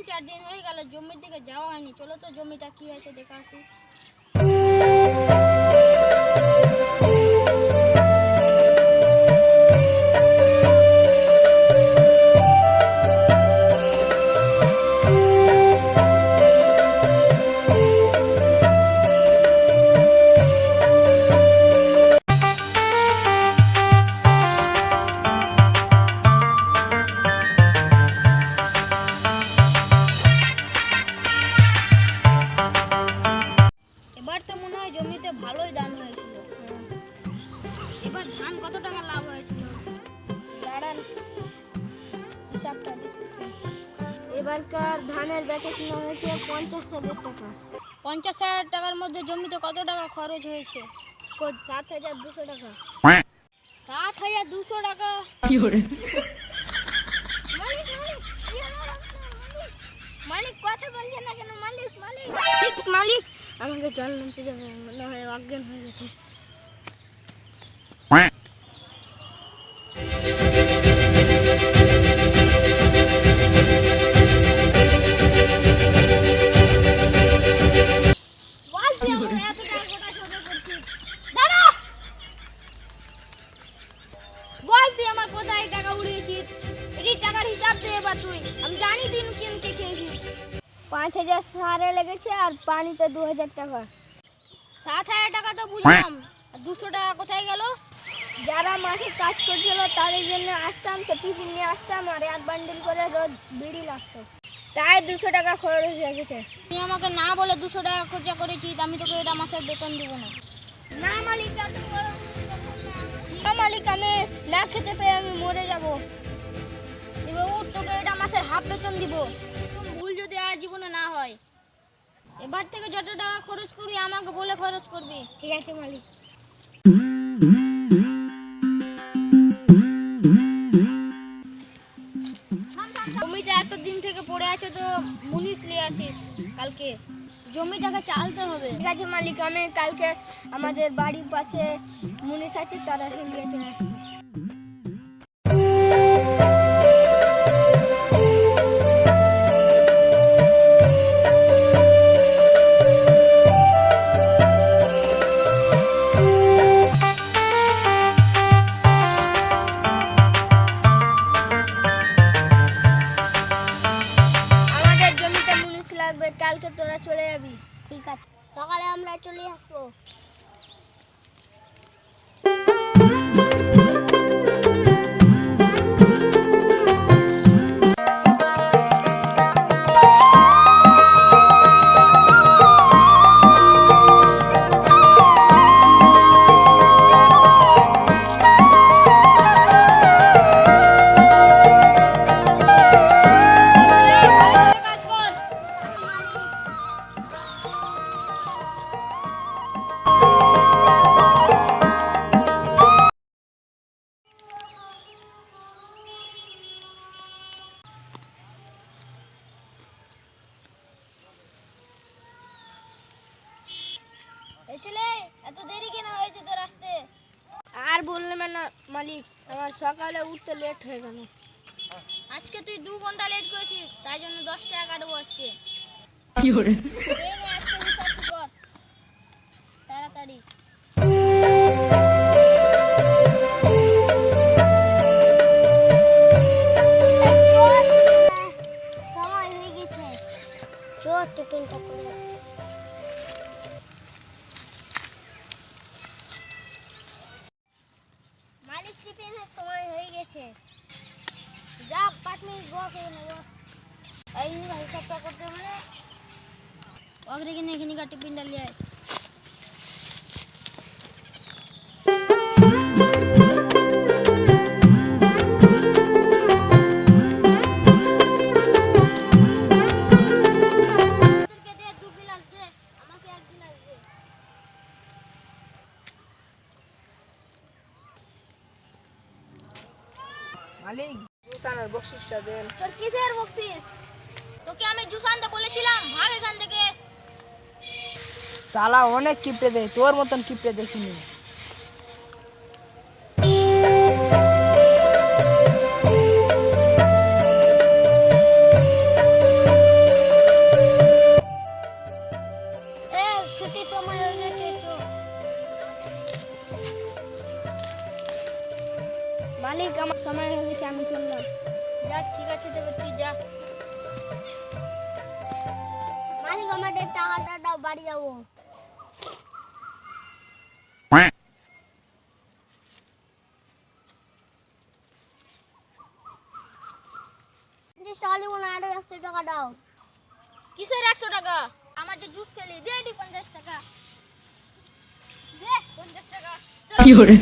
3-4 দিন হয়ে গেল জমির দিকে যাওয়া হয়নি। চলো তো জমিটা কি হয়েছে দেখে আসি। এবার তো মনে হয় জমিতে ভালোই দাম হয়েছিল। এবার ধান কত টাকা লাভ হয়েছিল? দাঁড়ান হিসাবটা দেখছি। এবারকার ধানের বেচা কিনা হয়েছে 50,000 টাকা। 50,000 টাকার মধ্যে জমিতে কত টাকা খরচ হয়েছে? 7,200 টাকা। 7,200 টাকা? মালিক কথা বলছে না কেন? মালিক মালিক মালিক আমাকে জল নিতে যাবে, মনে হয় অজ্ঞান হয়ে গেছে। বল তুই আমার কোথায় টাকা উড়িয়েছিস? এই টাকার হিসাব দে এবার তুই। আমি জানি তুই কিনতে খেয়েছিস। 5,000 সারে লেগেছে আর পানিতে 2,000 টাকা। 7,000 টাকা তো বুঝলাম, আর 200 টাকা কোথায় গেল? যারা মাঠে কাজ করছিল তাদের জন্য আসতাম তো টিফিন নিয়ে আসতাম, আর 1 বান্ডিল করে রোজ বিড়ি লাগতো, তাই 200 টাকা খরচ হয়ে গেছে। তুই আমাকে না বলে 200 টাকা খরচা করেছিস, আমি তোকে এটা মাসের বেতন দিব না। না মালিক, মালিক আমি না খেতে পেয়ে আমি মরে যাব। তোকে এটা মাসের হাফ বেতন দিব। ভুল যদি আর জীবনে না হয়, এবার থেকে যত টাকা খরচ করবি আমাকে বলে খরচ করবি। ঠিক আছে মালিক। জমিটা এতদিন থেকে পড়ে আছে তো মুনিশ নিয়ে আসিস কালকে, জমিটাকে চালতে হবে। ঠিক আছে মালিক, আমি কালকে আমাদের বাড়ির পাশে মুনিশ আছে তারা নিয়ে চলে আসবো। কালকে তোরা চলে যাবি। ঠিক আছে, সকালে আমরা চলে আসবো। এসলে এত দেরি কেন হয়েছে তোর আসতে? আর বললাম না মালিক, আমার সকালে উঠতে লেট হয়ে গেল। আজকে তুই 2 ঘন্টা লেট করেছিস, তাই জন্য 10 টাকা কাটবো আজকে। কি করে? তাড়াতাড়ি। সময় হয়ে গেছে, চল টিফিনটা করে। মালিক টিফিনের সময় হয়ে গেছে, যা 5 মিনিট বস এখানে বস। এই হিসাবটা করতে মানে অগ্রে কিনে এখানে টিফিনটা নিয়ে আয়। মালিক জুস আনার বকশিসটা দেন। তোর কিসের বকশিস? তোকে আমি জুস আনতে বলেছিলাম, ভাগ এখান থেকে। সালা অনেক কিপটে দেয়, তোর মতন কিপটে দেখিনি। হয়ে গেছে, আমি চললাম। যা, ঠিক আছে তবে তুই যা। মালিক আমাদের টাকাটা দাও, বাড়ি যাবো। টাকা দাও। কিসের 100 টাকা? আমার যে জুস খেলি, দে 50 টাকা। দে 50 টাকা। কি hore